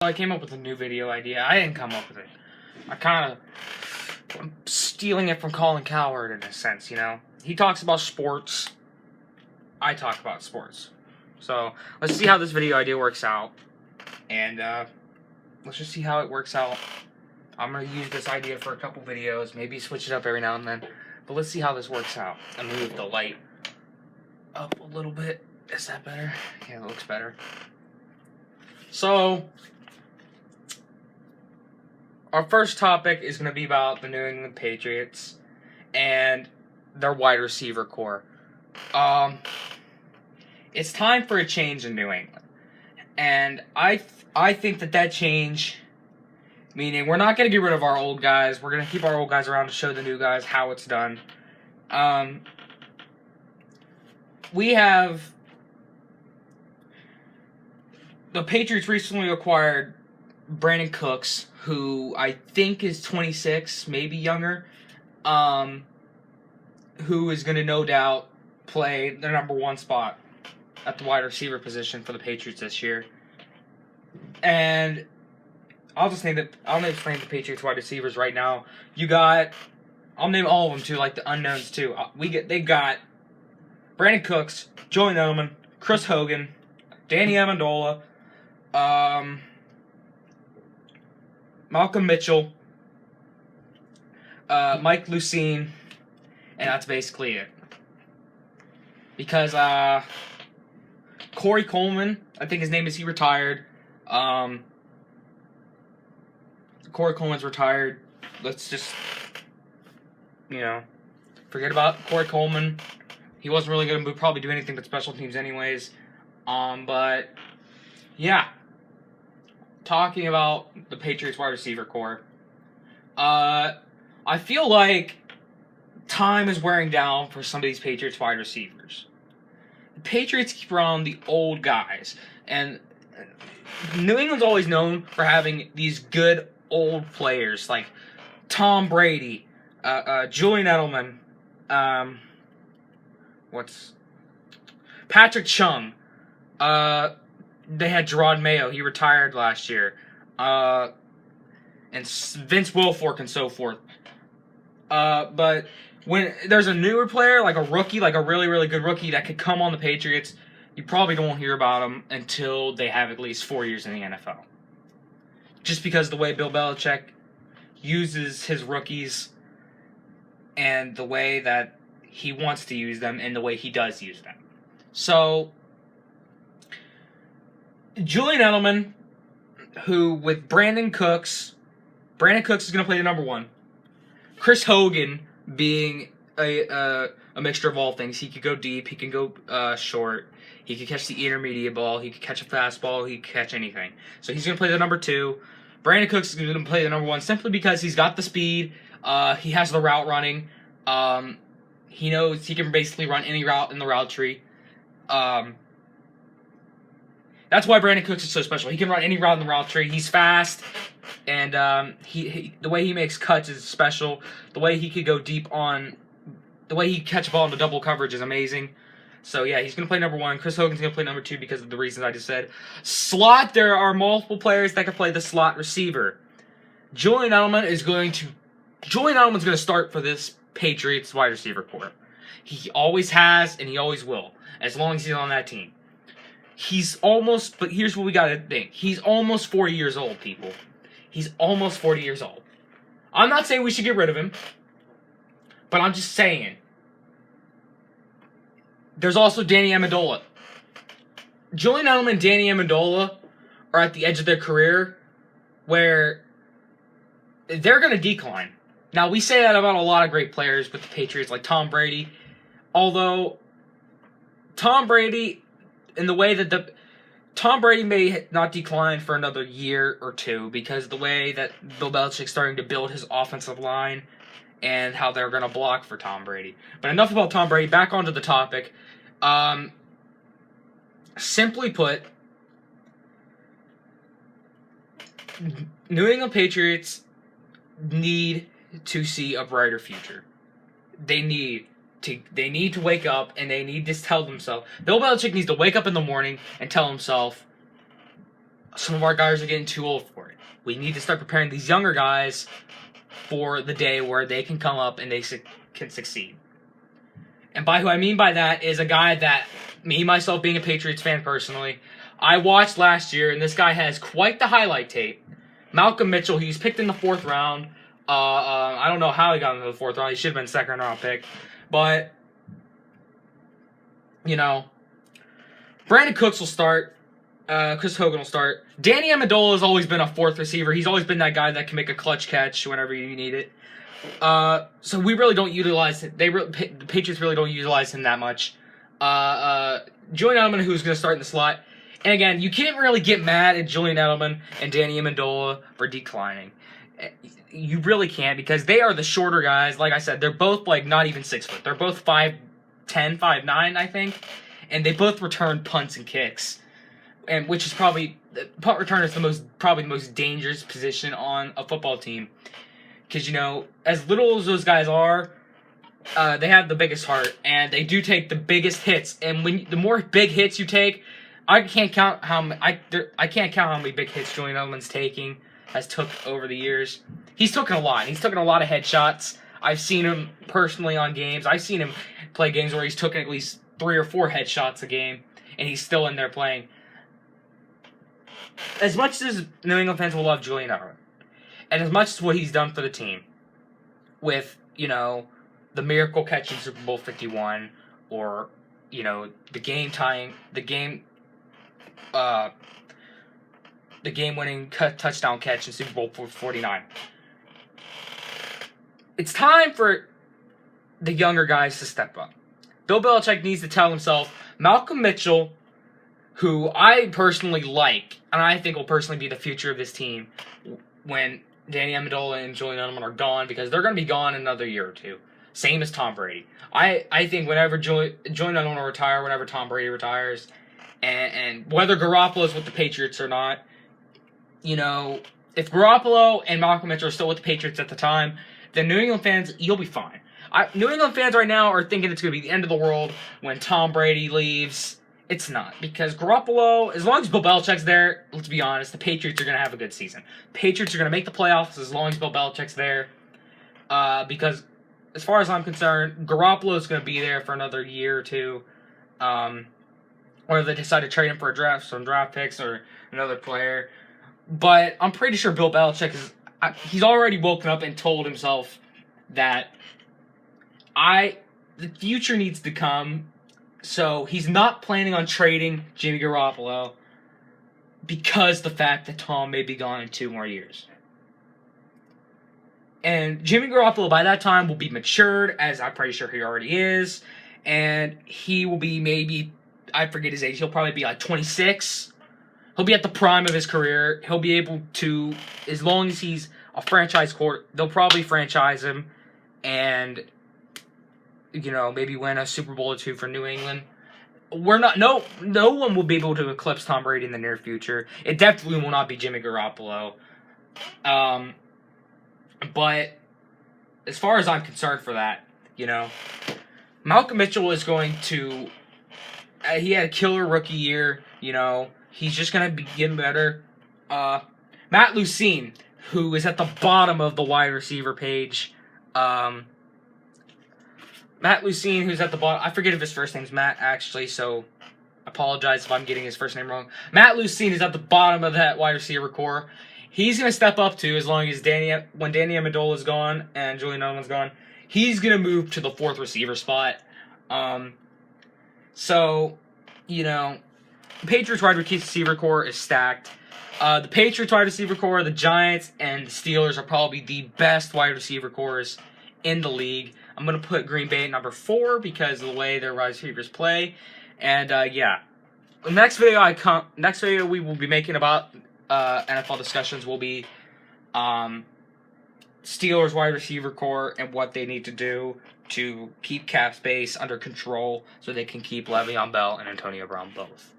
I came up with a new video idea. I didn't come up with it. I'm stealing it from Colin Cowherd in a sense, you know? He talks about sports. I talk about sports. So, let's see how this video idea works out. And, let's just see how it works out. I'm going to use this idea for a couple videos. Maybe switch it up every now and then. But let's see how this works out. And move the light up a little bit. Is that better? Yeah, that looks better. So, our first topic is going to be about the New England Patriots and their wide receiver core. It's time for a change in New England. And I think that change, meaning we're not going to get rid of our old guys. We're going to keep our old guys around to show the new guys how it's done. The Patriots recently acquired Brandon Cooks, who I think is 26, maybe younger, who is going to no doubt play the number one spot at the wide receiver position for the Patriots this year. And I'll name the Patriots wide receivers right now. I'll name all of them too, like the unknowns too. They got Brandon Cooks, Julian Edelman, Chris Hogan, Danny Amendola, Malcolm Mitchell, Mike Lucine, and that's basically it. Because Corey Coleman, I think his name is, he retired. Corey Coleman's retired. Let's just, forget about Corey Coleman. He wasn't really going to probably do anything but special teams anyways. But, yeah. Talking about the Patriots wide receiver core. I feel like time is wearing down for some of these Patriots wide receivers. The Patriots keep around the old guys. And New England's always known for having these good old players like Tom Brady, Julian Edelman, Patrick Chung. They had Gerard Mayo. He retired last year. And Vince Wilfork and so forth. But when there's a newer player, like a rookie, like a really, really good rookie that could come on the Patriots, you probably don't hear about them until they have at least 4 years in the NFL. Just because the way Bill Belichick uses his rookies and the way that he wants to use them and the way he does use them. So, Julian Edelman, who with Brandon Cooks is going to play the number one. Chris Hogan being a mixture of all things. He could go deep, he can go short, he could catch the intermediate ball, he could catch a fastball, he could catch anything. So he's going to play the number two. Brandon Cooks is going to play the number one simply because he's got the speed, he has the route running, he knows he can basically run any route in the route tree. That's why Brandon Cooks is so special. He can run any route in the route tree. He's fast, and the way he makes cuts is special. The way he could go deep the way he catch a ball into double coverage is amazing. So yeah, he's going to play number one. Chris Hogan's going to play number two because of the reasons I just said. Slot, there are multiple players that can play the slot receiver. Julian Edelman's going to start for this Patriots wide receiver core. He always has, and he always will, as long as he's on that team. But here's what we gotta think. He's almost 40 years old, people. He's almost 40 years old. I'm not saying we should get rid of him, but I'm just saying. There's also Danny Amendola. Julian Edelman and Danny Amendola are at the edge of their career where they're going to decline. Now, we say that about a lot of great players with the Patriots, like Tom Brady. Although, Tom Brady, in the way that Tom Brady may not decline for another year or two because the way that Bill Belichick's starting to build his offensive line and how they're going to block for Tom Brady. But enough about Tom Brady. Back onto the topic. Simply put, New England Patriots need to see a brighter future. They need to wake up, and they need to tell themselves. Bill Belichick needs to wake up in the morning and tell himself, some of our guys are getting too old for it. We need to start preparing these younger guys for the day where they can come up and they can succeed. And by who I mean by that is a guy that, me, myself, being a Patriots fan personally, I watched last year, and this guy has quite the highlight tape. Malcolm Mitchell, he's picked in the 4th round. I don't know how he got into the 4th round. He should have been 2nd round pick. But, you know, Brandon Cooks will start. Chris Hogan will start. Danny Amendola has always been a 4th receiver. He's always been that guy that can make a clutch catch whenever you need it. So we really don't utilize it. The Patriots really don't utilize him that much. Julian Edelman, who's going to start in the slot. And again, you can't really get mad at Julian Edelman and Danny Amendola for declining. You really can't, because they are the shorter guys. Like I said, they're both like not even 6 foot. They're both 5'10", 5'9", I think. And they both return punts and kicks. And which is probably, punt return is probably the most dangerous position on a football team. Because, you know, as little as those guys are, they have the biggest heart, and they do take the biggest hits. And the more big hits you take, I can't count how many big hits Julian Edelman's has took over the years. He's taken a lot. He's taken a lot of headshots. I've seen him personally on games. I've seen him play games where he's taken at least 3 or 4 headshots a game, and he's still in there playing. As much as New England fans will love Julian Edelman, and as much as what he's done for the team, with, you know, the miracle catch in Super Bowl 51, or, you know, the game-winning touchdown catch in Super Bowl 49. It's time for the younger guys to step up. Bill Belichick needs to tell himself, Malcolm Mitchell, who I personally like, and I think will personally be the future of this team when Danny Amendola and Julian Edelman are gone, because they're going to be gone in another year or two. Same as Tom Brady. I think whenever Julian Edelman will retire, whenever Tom Brady retires, and whether Garoppolo's with the Patriots or not, you know, if Garoppolo and Malcolm Mitchell are still with the Patriots at the time, then New England fans, you'll be fine. New England fans right now are thinking it's going to be the end of the world when Tom Brady leaves. It's not, because Garoppolo, as long as Bill Belichick's there, let's be honest, the Patriots are going to have a good season. Patriots are going to make the playoffs as long as Bill Belichick's there, because as far as I'm concerned, Garoppolo is going to be there for another year or two, or they decide to trade him for some draft picks or another player. But I'm pretty sure Bill Belichick he's already woken up and told himself that the future needs to come. So he's not planning on trading Jimmy Garoppolo because the fact that Tom may be gone in 2 more years. And Jimmy Garoppolo by that time will be matured, as I'm pretty sure he already is. And he will be maybe, I forget his age, he'll probably be like 26. He'll be at the prime of his career. He'll be able to, as long as he's a franchise quarterback, they'll probably franchise him and, you know, maybe win a Super Bowl or 2 for New England. No one will be able to eclipse Tom Brady in the near future. It definitely will not be Jimmy Garoppolo. But as far as I'm concerned for that, you know, Malcolm Mitchell is going to, he had a killer rookie year, you know, he's just going to be getting better. Matt Lucine, who is at the bottom of the wide receiver page, Matt Lucine, who's at the bottom, I forget if his first name's Matt, actually, so I apologize if I'm getting his first name wrong. Matt Lucine is at the bottom of that wide receiver core. He's going to step up to, as long as when Danny Amendola is gone and Julian Edelman's gone, he's going to move to the 4th receiver spot. So, you know, the Patriots wide receiver core is stacked. The Patriots wide receiver core, the Giants, and the Steelers are probably the best wide receiver cores in the league. I'm going to put Green Bay at number 4 because of the way their wide receivers play. And, yeah. The next video we will be making about NFL discussions will be Steelers wide receiver core and what they need to do to keep cap space under control so they can keep Le'Veon Bell and Antonio Brown both.